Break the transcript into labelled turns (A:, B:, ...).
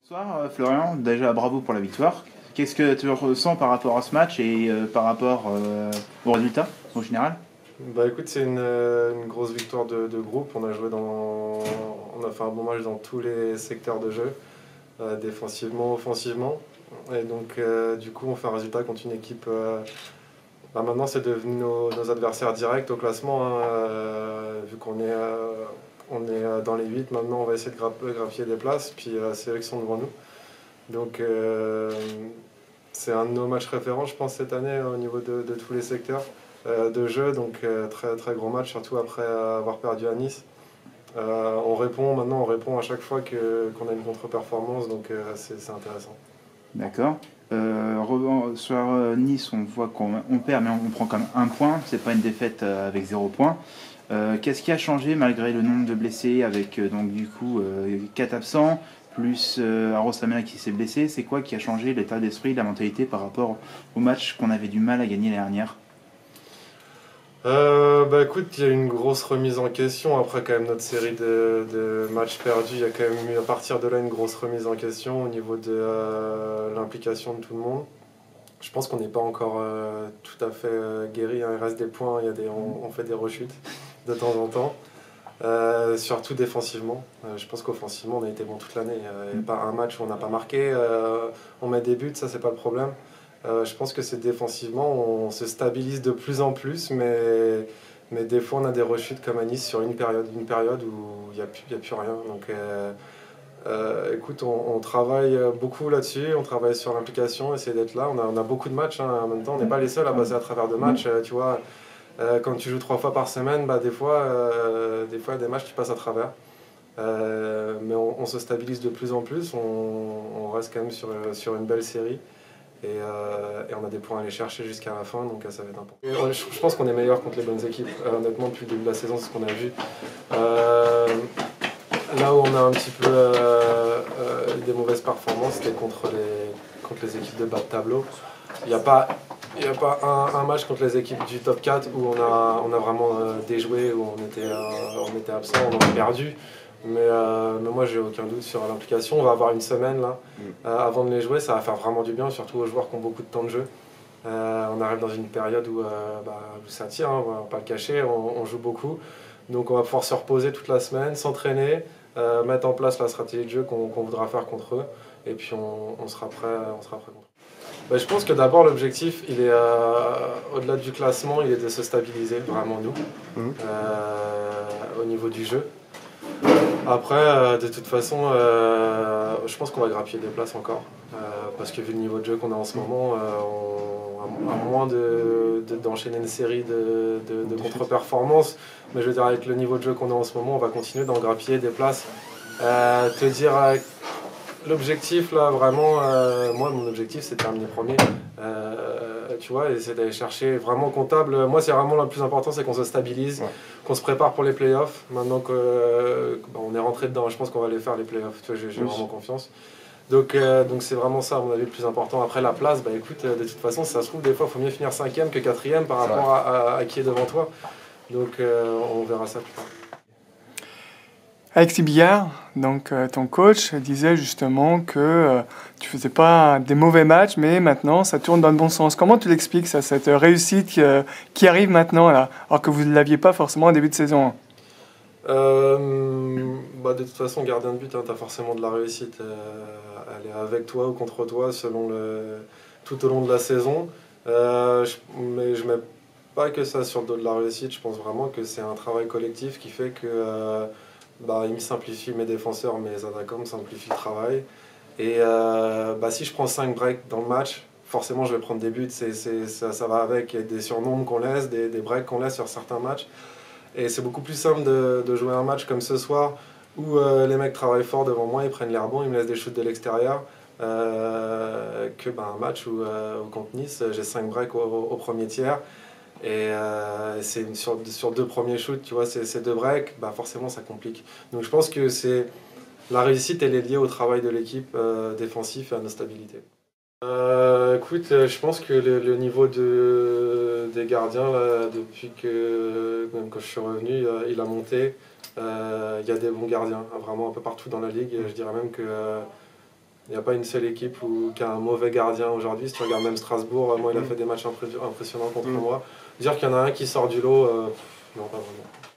A: Bonsoir Florian, déjà bravo pour la victoire. Qu'est-ce que tu ressens par rapport à ce match et par rapport au résultat en général?
B: Bah écoute, c'est une grosse victoire de groupe. On a fait un bon match dans tous les secteurs de jeu, défensivement, offensivement. Et donc du coup, on fait un résultat contre une équipe. Maintenant, c'est devenu nos adversaires directs au classement, hein, vu qu'on est dans les 8. Maintenant, on va essayer de grappiller des places. Puis c'est eux qui sont devant nous. Donc c'est un de nos matchs référents, je pense, cette année au niveau de tous les secteurs de jeu. Donc très, très gros match, surtout après avoir perdu à Nice. Maintenant on répond à chaque fois qu'on a une contre-performance, donc c'est intéressant.
A: D'accord. Sur Nice, on voit qu'on perd, mais on prend quand même un point. C'est pas une défaite avec 0 point. Qu'est-ce qui a changé malgré le nombre de blessés avec donc du coup 4 absents, plus Aros Lamela qui s'est blessé? C'est quoi qui a changé l'état d'esprit, la mentalité par rapport au match qu'on avait du mal à gagner l'année dernière?
B: Bah écoute, il y a eu une grosse remise en question après quand même notre série de matchs perdus. Il y a quand même eu à partir de là une grosse remise en question au niveau de l'implication de tout le monde. Je pense qu'on n'est pas encore tout à fait guéri, hein. Il reste des points, on fait des rechutes de temps en temps. Surtout défensivement. Je pense qu'offensivement, on a été bon toute l'année. Il n'y a pas un match où on n'a pas marqué. On met des buts, ça, c'est pas le problème. Je pense que c'est défensivement, on se stabilise de plus en plus, mais des fois, on a des rechutes comme à Nice sur une période où il y a plus rien. Donc, écoute, on travaille beaucoup là-dessus, on travaille sur l'implication, essayer d'être là. On a beaucoup de matchs, hein. En même temps, on n'est pas les seuls à passer à travers de matchs. Tu vois, quand tu joues 3 fois par semaine, bah, des fois, il y a des matchs qui passent à travers. Mais on se stabilise de plus en plus, on reste quand même sur une belle série. Et on a des points à aller chercher jusqu'à la fin, donc ça va être important. Je pense qu'on est meilleur contre les bonnes équipes. Honnêtement, depuis le début de la saison, c'est ce qu'on a vu. Là où on a un petit peu des mauvaises performances, c'était contre les équipes de bas de tableau. Il n'y a pas, il y a pas un match contre les équipes du top 4 où on a vraiment déjoué, où on était absent, on a perdu. Mais moi, j'ai aucun doute sur l'implication. On va avoir une semaine là, avant de les jouer. Ça va faire vraiment du bien, surtout aux joueurs qui ont beaucoup de temps de jeu. On arrive dans une période où ça tire, hein, on va pas le cacher, on joue beaucoup. Donc on va pouvoir se reposer toute la semaine, s'entraîner, mettre en place la stratégie de jeu qu'on voudra faire contre eux. Et puis on sera prêt, on sera prêt contre eux. Je pense que d'abord l'objectif, il est au-delà du classement, il est de se stabiliser vraiment nous, au niveau du jeu. Après, de toute façon, je pense qu'on va grappiller des places encore. Parce que vu le niveau de jeu qu'on a en ce moment, à moins d'enchaîner une série de contre-performances, mais je veux dire, avec le niveau de jeu qu'on a en ce moment, on va continuer d'en grappiller des places. Te dire, l'objectif là, vraiment, moi mon objectif c'est de terminer premier. Tu vois, et c'est d'aller chercher vraiment comptable. Moi, c'est vraiment le plus important, c'est qu'on se stabilise, ouais, qu'on se prépare pour les playoffs. Maintenant qu'on est rentré dedans, je pense qu'on va aller faire les playoffs. Tu vois, j'ai vraiment confiance. Donc c'est vraiment ça, à mon avis, le plus important. Après, la place, bah écoute, de toute façon, si ça se trouve, des fois, il faut mieux finir 5e que 4e par rapport à qui est devant toi. Donc on verra ça plus tard.
C: Alexis Billard, donc ton coach, disait justement que tu faisais pas des mauvais matchs, mais maintenant ça tourne dans le bon sens. Comment tu l'expliques ça, cette réussite qui arrive maintenant là, alors que vous ne l'aviez pas forcément au début de saison?
B: De toute façon, gardien de but, hein, tu as forcément de la réussite. Elle est avec toi ou contre toi tout au long de la saison. Mais je mets pas que ça sur le dos de la réussite. Je pense vraiment que c'est un travail collectif qui fait que il me simplifie mes défenseurs, mes attaquants me simplifient le travail. Et si je prends 5 breaks dans le match, forcément je vais prendre des buts. Ça va avec. Il y a des surnombres qu'on laisse, des breaks qu'on laisse sur certains matchs. Et c'est beaucoup plus simple de jouer un match comme ce soir où les mecs travaillent fort devant moi, ils prennent les rebonds, ils me laissent des shoots de l'extérieur, un match où contre Nice, j'ai 5 breaks au premier tiers. Et c'est sur 2 premiers shoots, tu vois, c'est 2 breaks, forcément ça complique. Donc je pense que la réussite, elle est liée au travail de l'équipe défensif et à nos stabilités. Écoute, je pense que le niveau des gardiens, là, depuis que même quand je suis revenu, il a monté. Il y a des bons gardiens, hein, vraiment un peu partout dans la ligue. Je dirais même que Il n'y a pas une seule équipe qui a un mauvais gardien aujourd'hui. Si tu regardes même Strasbourg, moi il a fait des matchs impressionnants contre moi. Dire qu'il y en a un qui sort du lot, non pas vraiment.